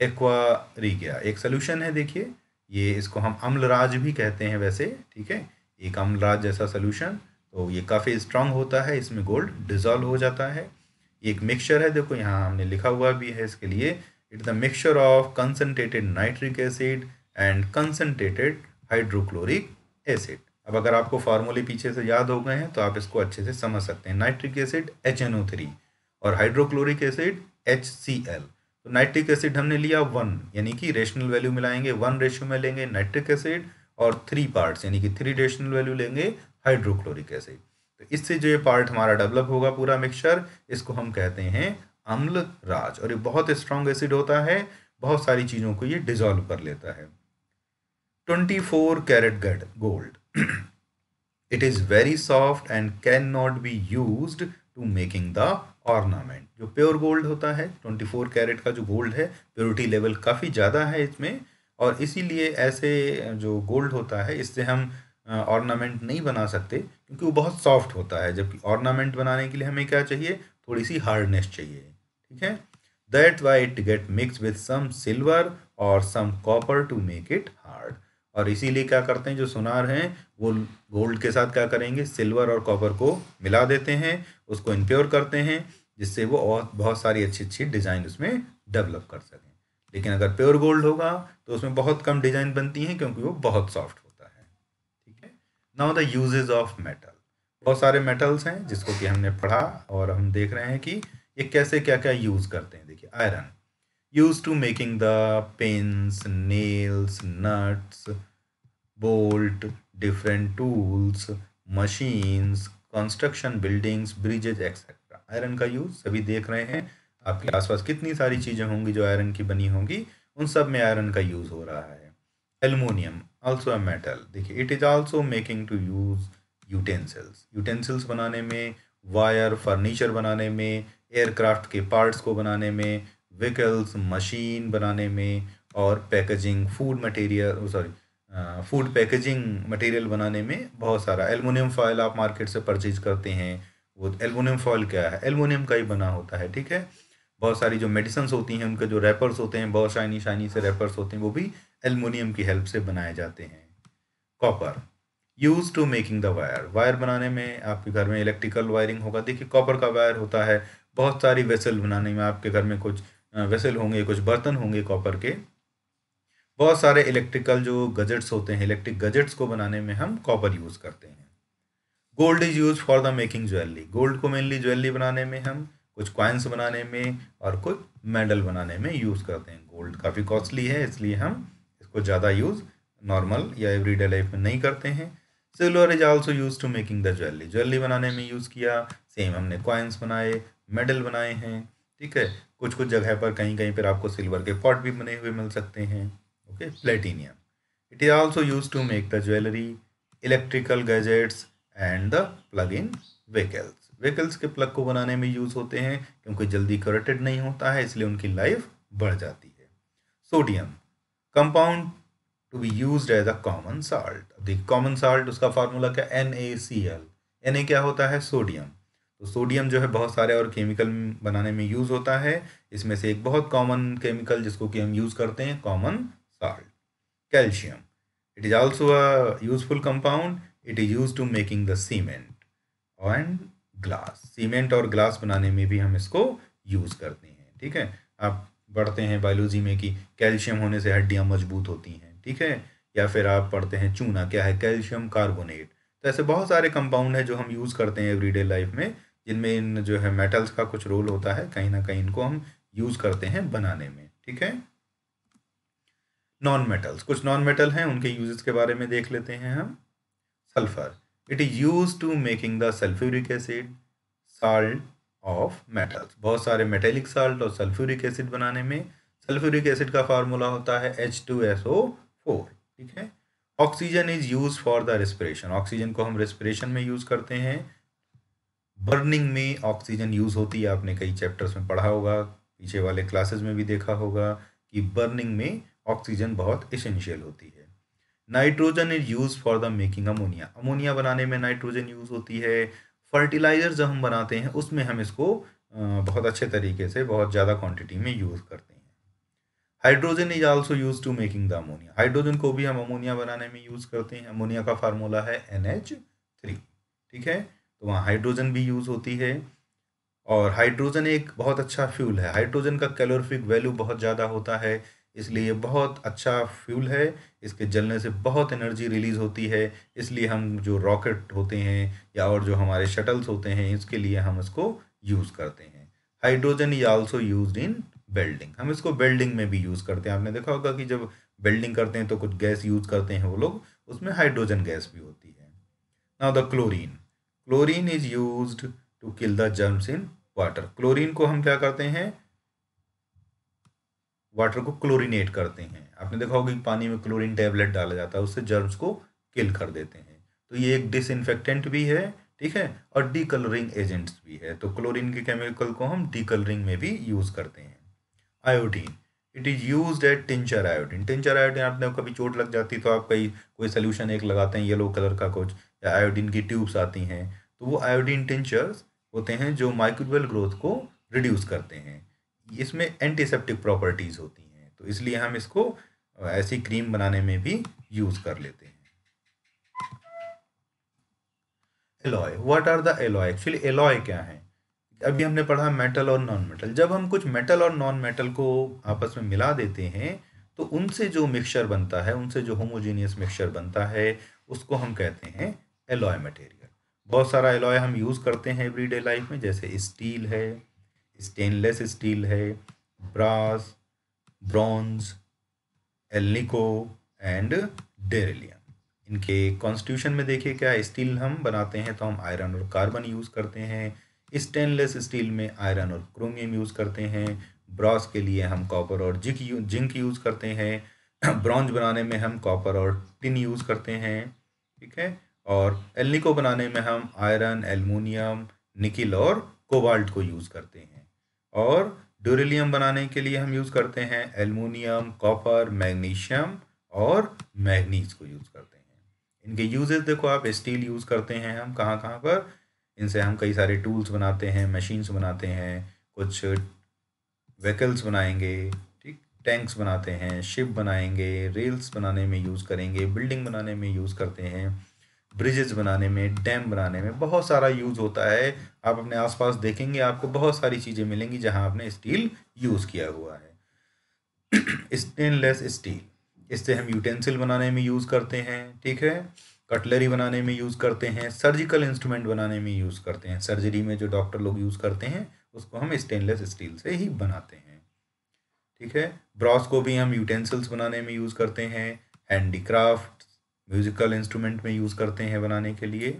एक्वा रीगिया एक सोल्यूशन है। देखिए ये इसको हम अम्लराज भी कहते हैं वैसे, ठीक है, एक अम्लराज जैसा सोल्यूशन। तो ये काफ़ी स्ट्रांग होता है, इसमें गोल्ड डिजॉल्व हो जाता है। एक मिक्सचर है, देखो यहाँ हमने लिखा हुआ भी है इसके लिए, it the mixture of concentrated nitric acid and concentrated hydrochloric acid. अब अगर आपको फार्मूले पीछे से याद हो गए हैं तो आप इसको अच्छे से समझ सकते हैं। नाइट्रिक एसिड HNO3 और हाइड्रोक्लोरिक एसिड HCl। तो नाइट्रिक एसिड हमने लिया 1, यानी कि रेशनल वैल्यू मिलाएंगे 1 रेशियो में लेंगे नाइट्रिक एसिड, और 3 पार्ट्स यानी कि 3 रेशनल वैल्यू लेंगे हाइड्रोक्लोरिक एसिड। तो इससे जो ये पार्ट हमारा डेवलप होगा पूरा मिक्सचर, इसको हम कहते हैं अम्ल राज। और ये बहुत स्ट्रॉन्ग एसिड होता है, बहुत सारी चीज़ों को ये डिजॉल्व कर लेता है। 24 carat gold it is very soft and can not be used to making the ornament. जो प्योर गोल्ड होता है 24 कैरेट का जो गोल्ड है, प्योरिटी लेवल काफ़ी ज़्यादा है इसमें, और इसीलिए ऐसे जो गोल्ड होता है इससे हम ऑर्नामेंट नहीं बना सकते क्योंकि वो बहुत सॉफ्ट होता है। जबकि ऑर्नामेंट बनाने के लिए हमें क्या चाहिए, थोड़ी सी हार्डनेस चाहिए, ठीक है। That why it get mix with some silver और some copper to make it hard. और इसीलिए क्या करते हैं जो सुनार हैं वो गोल्ड के साथ क्या करेंगे, सिल्वर और कॉपर को मिला देते हैं, उसको इम्प्योर करते हैं, जिससे वो और बहुत सारी अच्छी अच्छी डिज़ाइन उसमें डेवलप कर सकें। लेकिन अगर प्योर गोल्ड होगा तो उसमें बहुत कम डिज़ाइन बनती हैं क्योंकि वो बहुत सॉफ्ट होता है, ठीक है। Now the usages of metal. बहुत सारे मेटल्स हैं जिसको कि हमने पढ़ा और हम देख रहे हैं कि ये कैसे क्या क्या यूज़ करते हैं। देखिए iron used to making the pins, nails, nuts, bolt, different tools, machines, construction buildings, bridges etc. Iron का यूज सभी देख रहे हैं, आपके आसपास कितनी सारी चीज़ें होंगी जो आयरन की बनी होंगी, उन सब में आयरन का यूज हो रहा है। Aluminium also a metal. देखिए it is also making to use utensils बनाने में, वायर फर्नीचर बनाने में, एयरक्राफ्ट के पार्ट्स को बनाने में, व्हीकल्स मशीन बनाने में, और packaging food material food packaging material बनाने में बहुत सारा। एल्युमिनियम फॉयल आप मार्केट से परचेज करते हैं, वो एल्युमिनियम फॉयल क्या है, एल्युमिनियम का ही बना होता है, ठीक है। बहुत सारी जो मेडिसिन्स होती हैं उनके जो रैपर्स होते हैं, बहुत शाइनी शाइनी से रैपर्स होते हैं, वो भी एल्युमिनियम की हेल्प से बनाए जाते हैं। Copper use to making the wire बनाने में, आपके घर में इलेक्ट्रिकल वायरिंग होगा, देखिए कॉपर का वायर होता है। बहुत सारी वेसल बनाने में, आपके घर में कुछ वेसल होंगे, कुछ बर्तन होंगे कॉपर के। बहुत सारे इलेक्ट्रिकल जो गजेट्स होते हैं, इलेक्ट्रिक गजेट्स को बनाने में हम कॉपर यूज़ करते हैं। Gold is use for the making jewellery. Gold को मेनली ज्वेलरी बनाने में, हम कुछ कॉइन्स बनाने में और कुछ मेडल बनाने में यूज़ करते हैं। गोल्ड काफ़ी कॉस्टली है इसलिए हम इसको ज़्यादा यूज़ नॉर्मल या एवरीडे लाइफ में नहीं करते हैं। Silver is also use to making the jewellery बनाने में यूज़ किया। सेम हमने कॉइन्स बनाए, मेडल बनाए हैं, ठीक है। कुछ कुछ जगह पर कहीं कहीं पर आपको सिल्वर के पॉट भी बने हुए मिल सकते हैं। Okay, platinum it is also use to make the jewellery, electrical gadgets and the plug in vehicles के प्लग को बनाने में यूज़ होते हैं क्योंकि जल्दी करेक्टेड नहीं होता है, इसलिए उनकी लाइफ बढ़ जाती है। Sodium compound to be used as a common salt. देखिए कॉमन साल्ट उसका फार्मूला क्या, NaCl। Na क्या होता है, सोडियम। तो सोडियम जो है बहुत सारे और केमिकल बनाने में यूज़ होता है, इसमें से एक बहुत कॉमन केमिकल जिसको कि हम यूज़ करते हैं, common salt. Calcium it is also a useful compound, it is use to making the cement and glass. Cement और ग्लास बनाने में भी हम इसको यूज़ करते हैं, ठीक है। आप पढ़ते हैं बायोलॉजी में कि कैल्शियम होने से हड्डियाँ मजबूत होती हैं, ठीक है। या फिर आप पढ़ते हैं चूना क्या है, कैल्शियम कार्बोनेट। तो ऐसे बहुत सारे कंपाउंड हैं जो हम यूज़ करते हैं एवरीडे लाइफ में, जिनमें इन जो है मेटल्स का कुछ रोल होता है, कहीं ना कहीं इनको हम यूज़ करते हैं बनाने में, ठीक है। नॉन मेटल्स, कुछ नॉन मेटल हैं, उनके यूजेस के बारे में देख लेते हैं हम। Sulphur it is use to making the sulphuric acid, salt of metals. बहुत सारे मेटेलिक साल्ट और सल्फ्यूरिक एसिड बनाने में। सल्फ्यूरिक एसिड का फार्मूला होता है H2SO4, ठीक है। Oxygen is use for the respiration. Oxygen को हम रेस्पिरेशन में यूज करते हैं। बर्निंग में ऑक्सीजन यूज होती है, आपने कई चैप्टर्स में पढ़ा होगा, पीछे वाले क्लासेस में भी देखा होगा कि बर्निंग में ऑक्सीजन बहुत इसेंशियल होती है। Nitrogen is use for the making ammonia. Ammonia बनाने में नाइट्रोजन यूज होती है। फर्टिलाइजर जब हम बनाते हैं उसमें हम इसको बहुत अच्छे तरीके से बहुत ज़्यादा क्वांटिटी में यूज़ करते हैं। Hydrogen is also use to making the ammonia, hydrogen को भी हम अमोनिया बनाने में यूज करते हैं। अमोनिया का फार्मूला है NH3, ठीक है, तो वहाँ हाइड्रोजन भी यूज होती है। और हाइड्रोजन एक बहुत अच्छा फ्यूल है, हाइड्रोजन का कैलोरीफिक वैल्यू बहुत ज़्यादा होता है, इसलिए ये बहुत अच्छा फ्यूल है। इसके जलने से बहुत एनर्जी रिलीज होती है, इसलिए हम जो रॉकेट होते हैं या और जो हमारे शटल्स होते हैं इसके लिए हम इसको यूज़ करते हैं। Hydrogen is also used in welding, हम इसको वेल्डिंग में भी यूज़ करते हैं। आपने देखा होगा कि जब वेल्डिंग करते हैं तो कुछ गैस यूज़ करते हैं वो लोग, उसमें हाइड्रोजन गैस भी होती है। Now the chlorine, chlorine is used to kill the germs in water, chlorine को हम क्या करते हैं, वाटर को क्लोरीनेट करते हैं। आपने देखा होगा कि पानी में क्लोरीन टैबलेट डाला जाता है, उससे जर्म्स को किल कर देते हैं। तो ये एक डिसइंफेक्टेंट भी है, ठीक है, और डीकलरिंग एजेंट्स भी है। तो क्लोरीन के केमिकल को हम डीकलरिंग में भी यूज़ करते हैं। Iodine, it is used eight tincture iodine, tincture iodine आपने कभी चोट लग जाती तो आप कोई सोल्यूशन एक लगाते हैं येलो कलर का कुछ, या आयोडीन की ट्यूब्स आती हैं, तो वो आयोडीन टिंचर्स होते हैं जो माइक्रोबियल ग्रोथ को रिड्यूस करते हैं। इसमें एंटीसेप्टिक प्रॉपर्टीज़ होती हैं, तो इसलिए हम इसको ऐसी क्रीम बनाने में भी यूज़ कर लेते हैं। Alloy, what are the alloy, actually alloy क्या है, अभी हमने पढ़ा मेटल और नॉन मेटल। जब हम कुछ मेटल और नॉन मेटल को आपस में मिला देते हैं तो उनसे जो मिक्सचर बनता है, उनसे जो होमोजेनियस मिक्सचर बनता है, उसको हम कहते हैं एलॉय मटेरियल। बहुत सारा एलॉय हम यूज़ करते हैं एवरीडे लाइफ में, जैसे स्टील है, स्टेनलेस स्टील है, ब्रास, ब्रॉन्ज, एल्निको एंड डेरिलियम। इनके कॉन्स्टिट्यूशन में देखिए क्या है, स्टील हम बनाते हैं तो हम आयरन और कार्बन यूज़ करते हैं, स्टेनलेस स्टील में आयरन और क्रोमियम यूज़ करते हैं, ब्रॉस के लिए हम कॉपर और जिंक यूज़ करते हैं, ब्रॉन्ज बनाने में हम कॉपर और टिन यूज़ करते हैं, ठीक है, और एल्निको बनाने में हम आयरन, एल्युमिनियम, निकिल और कोबाल्ट को यूज़ करते हैं, और ड्यूरेलियम बनाने के लिए हम यूज़ करते हैं एल्युमिनियम, कॉपर, मैग्नीशियम और मैग्नीज को यूज़ करते हैं। इनके यूजेस देखो आप, स्टील यूज़ करते हैं हम कहाँ कहाँ पर, इनसे हम कई सारे टूल्स बनाते हैं, मशीन्स बनाते हैं, कुछ व्हीकल्स बनाएंगे, ठीक, टैंक्स बनाते हैं, शिप बनाएंगे, रेल्स बनाने में यूज़ करेंगे, बिल्डिंग बनाने में यूज़ करते हैं, ब्रिजेस बनाने में, डैम बनाने में बहुत सारा यूज़ होता है। आप अपने आसपास देखेंगे आपको बहुत सारी चीज़ें मिलेंगी जहाँ आपने स्टील यूज़ किया हुआ है। स्टेनलेस स्टील, इससे हम यूटेंसिल बनाने में यूज़ करते हैं, ठीक है, कटलरी बनाने में यूज़ करते हैं, सर्जिकल इंस्ट्रूमेंट बनाने में यूज़ करते हैं, सर्जरी में जो डॉक्टर लोग यूज़ करते हैं उसको हम स्टेनलेस स्टील से ही बनाते हैं, ठीक है। ब्रॉस को भी हम यूटेंसिल्स बनाने में यूज़ करते हैं, हैंडीक्राफ्ट, म्यूजिकल इंस्ट्रूमेंट में यूज़ करते हैं बनाने के लिए।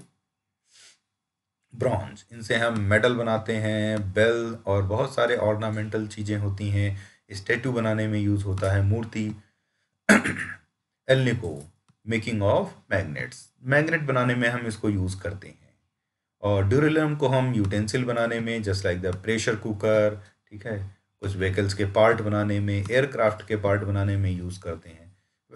ब्रॉन्ज, इनसे हम मेडल बनाते हैं, बेल और बहुत सारे ऑर्नामेंटल चीज़ें होती हैं, स्टैचू बनाने में यूज़ होता है, मूर्ति। Alnico, making of magnets, magnet बनाने में हम इसको यूज़ करते हैं। और ड्यूरेलियम को हम यूटेंसिल बनाने में, just like the pressure cooker, ठीक है, कुछ व्हीकल्स के पार्ट बनाने में, एयरक्राफ्ट के पार्ट बनाने में यूज़ करते हैं।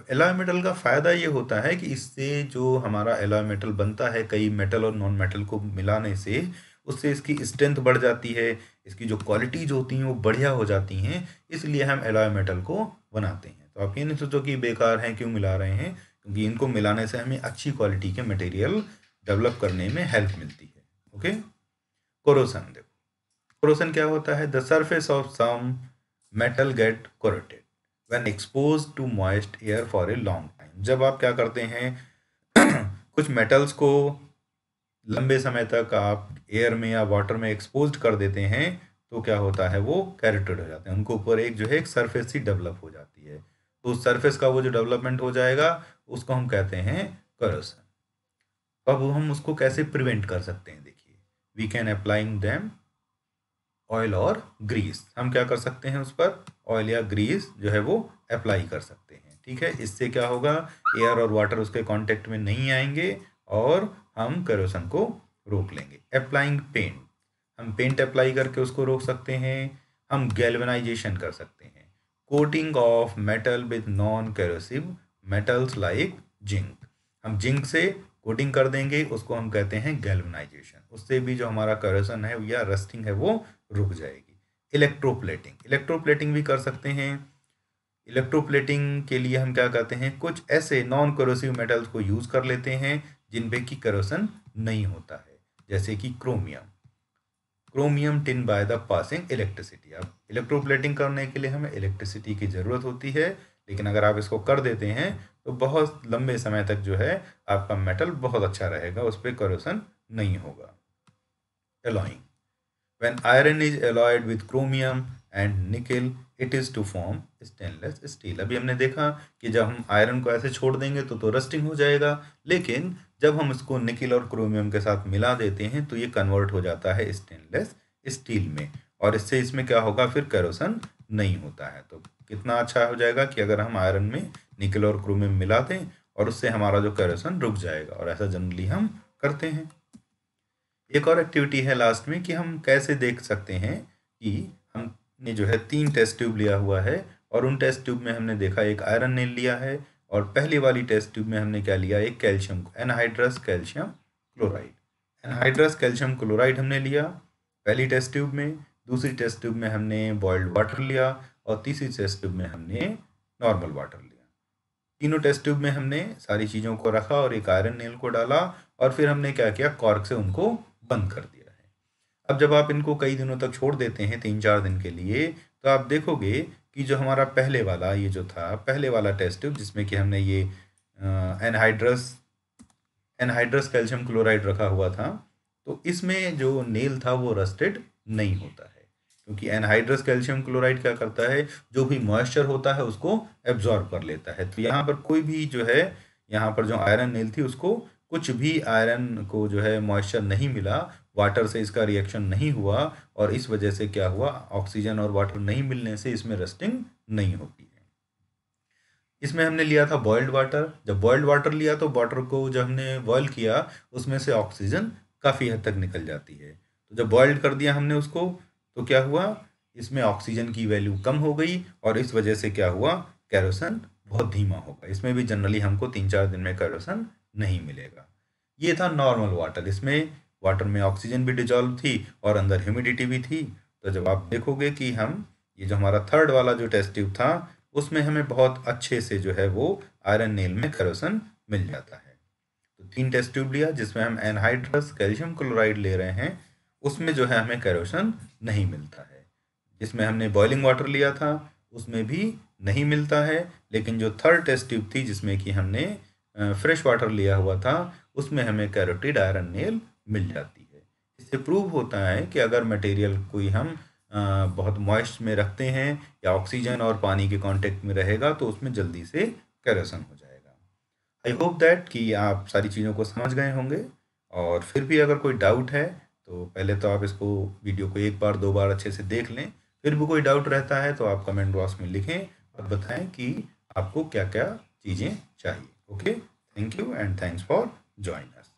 एलॉय मेटल का फ़ायदा ये होता है कि इससे जो हमारा एलॉय मेटल बनता है कई मेटल और नॉन मेटल को मिलाने से, उससे इसकी स्ट्रेंथ बढ़ जाती है, इसकी जो क्वालिटीज़ होती हैं वो बढ़िया हो जाती हैं, इसलिए हम एलॉय मेटल को बनाते हैं। तो आप ये नहीं सोचो कि बेकार हैं क्यों मिला रहे हैं, क्योंकि इनको मिलाने से हमें अच्छी क्वालिटी के मटेरियल डेवलप करने में हेल्प मिलती है। ओके, कोरोसन, देखो कोरोसन क्या होता है, the surface of some metal get corroded when expose to moist air for a long time. जब आप क्या करते हैं कुछ मेटल्स को लंबे समय तक आप एयर में या वाटर में एक्सपोज कर देते हैं तो क्या होता है, वो कैरेटेड हो जाते हैं, उनको ऊपर एक जो है एक सरफेस सी डेवलप हो जाती है, तो उस सरफेस का वो जो डेवलपमेंट हो जाएगा उसको हम कहते हैं कोरोसन। अब हम उसको कैसे प्रिवेंट कर सकते हैं, देखिए, we can applying them oil और ग्रीस, हम क्या कर सकते हैं उस पर ऑयल या ग्रीस जो है वो अप्लाई कर सकते हैं, ठीक है। इससे क्या होगा, एयर और वाटर उसके कांटेक्ट में नहीं आएंगे और हम केरोसिन को रोक लेंगे। अप्लाइंग पेंट, हम पेंट अप्लाई करके उसको रोक सकते हैं। हम गैल्वेनाइजेशन कर सकते हैं, coating of metal with non corrosive metals like zinc, हम जिंक से कोटिंग कर देंगे, उसको हम कहते हैं गैल्वेनाइजेशन, उससे भी जो हमारा करोसन है या रस्टिंग है वो रुक जाएगी। इलेक्ट्रोप्लेटिंग, इलेक्ट्रोप्लेटिंग भी कर सकते हैं, इलेक्ट्रोप्लेटिंग के लिए हम क्या करते हैं, कुछ ऐसे नॉन करोसिव मेटल्स को यूज़ कर लेते हैं जिन पे कि करोसन नहीं होता है, जैसे कि chromium tin by the passing electricity. अब इलेक्ट्रोप्लेटिंग करने के लिए हमें इलेक्ट्रिसिटी की ज़रूरत होती है, लेकिन अगर आप इसको कर देते हैं तो बहुत लंबे समय तक जो है आपका मेटल बहुत अच्छा रहेगा, उस पर करोसन नहीं होगा। Alloying, when iron is alloyed with chromium and nickel it is to form stainless steel। अभी हमने देखा कि जब हम आयरन को ऐसे छोड़ देंगे तो रस्टिंग हो जाएगा, लेकिन जब हम इसको निकल और क्रोमियम के साथ मिला देते हैं तो ये कन्वर्ट हो जाता है स्टेनलेस स्टील में, और इससे इसमें क्या होगा, फिर करोसन नहीं होता है। तो कितना अच्छा हो जाएगा कि अगर हम आयरन में निकल और क्रोमियम मिला दें और उससे हमारा जो करोसन रुक जाएगा, और ऐसा जनरली हम करते हैं। एक और एक्टिविटी है लास्ट में कि हम कैसे देख सकते हैं कि हमने जो है 3 टेस्ट ट्यूब लिया हुआ है, और उन टेस्ट ट्यूब में हमने देखा एक आयरन नेल लिया है, और पहली वाली टेस्ट ट्यूब में हमने क्या लिया, एक calcium anhydrous calcium chloride. Anhydrous calcium chloride हमने लिया पहली टेस्ट ट्यूब में, दूसरी टेस्ट ट्यूब में हमने बॉइल्ड वाटर लिया, और तीसरी टेस्ट ट्यूब में हमने नॉर्मल वाटर लिया। तीनों टेस्ट ट्यूब में हमने सारी चीज़ों को रखा और एक आयरन नेल को डाला, और फिर हमने क्या किया, कॉर्क से उनको बंद कर दिया है। अब जब आप इनको कई दिनों तक छोड़ देते हैं, 3-4 दिन के लिए, तो आप देखोगे कि जो हमारा पहले वाला ये जो था पहले वाला टेस्ट ट्यूब जिसमें कि हमने ये एनहाइड्रस कैल्शियम क्लोराइड रखा हुआ था, तो इसमें जो नेल था वो रस्टेड नहीं होता है, क्योंकि एनहाइड्रस कैल्शियम क्लोराइड क्या करता है, जो भी मॉइस्चर होता है उसको एब्जॉर्ब कर लेता है। तो यहाँ पर कोई भी जो है, यहाँ पर जो आयरन नेल थी उसको कुछ भी आयरन को जो है मॉइस्चर नहीं मिला, वाटर से इसका रिएक्शन नहीं हुआ, और इस वजह से क्या हुआ, ऑक्सीजन और वाटर नहीं मिलने से इसमें रस्टिंग नहीं होती है। इसमें हमने लिया था बॉइल्ड वाटर। जब बॉइल्ड वाटर लिया तो वाटर को जब हमने बॉयल किया उसमें से ऑक्सीजन काफ़ी हद तक निकल जाती है। तो जब बॉइल्ड कर दिया हमने उसको, तो क्या हुआ, इसमें ऑक्सीजन की वैल्यू कम हो गई, और इस वजह से क्या हुआ, केरोसिन बहुत धीमा होगा। इसमें भी जनरली हमको 3-4 दिन में केरोसिन नहीं मिलेगा। ये था नॉर्मल वाटर, इसमें वाटर में ऑक्सीजन भी डिजॉल्व थी और अंदर ह्यूमिडिटी भी थी। तो जब आप देखोगे कि हम ये जो हमारा थर्ड वाला जो टेस्ट ट्यूब था उसमें हमें बहुत अच्छे से जो है वो आयरन नेल में केरोसिन मिल जाता है। तो 3 टेस्ट ट्यूब लिया जिसमें हम एनहाइड्रस कैल्शियम क्लोराइड ले रहे हैं, उसमें जो है हमें केरोसिन नहीं मिलता है। जिसमें हमने बॉइलिंग वाटर लिया था उसमें भी नहीं मिलता है, लेकिन जो थर्ड टेस्ट ट्यूब थी जिसमें कि हमने फ्रेश वाटर लिया हुआ था उसमें हमें कैरोटिड आयरन नेल मिल जाती है। इससे प्रूव होता है कि अगर मटेरियल कोई हम बहुत मॉइस्ट में रखते हैं या ऑक्सीजन और पानी के कांटेक्ट में रहेगा तो उसमें जल्दी से केरोसिन हो जाएगा। आई होप दैट कि आप सारी चीज़ों को समझ गए होंगे, और फिर भी अगर कोई डाउट है तो पहले तो आप इसको वीडियो को 1-2 बार अच्छे से देख लें, फिर भी कोई डाउट रहता है तो आप कमेंट बॉक्स में लिखें और बताएं कि आपको क्या क्या चीज़ें चाहिए। Okay, thank you and thanks for joining us.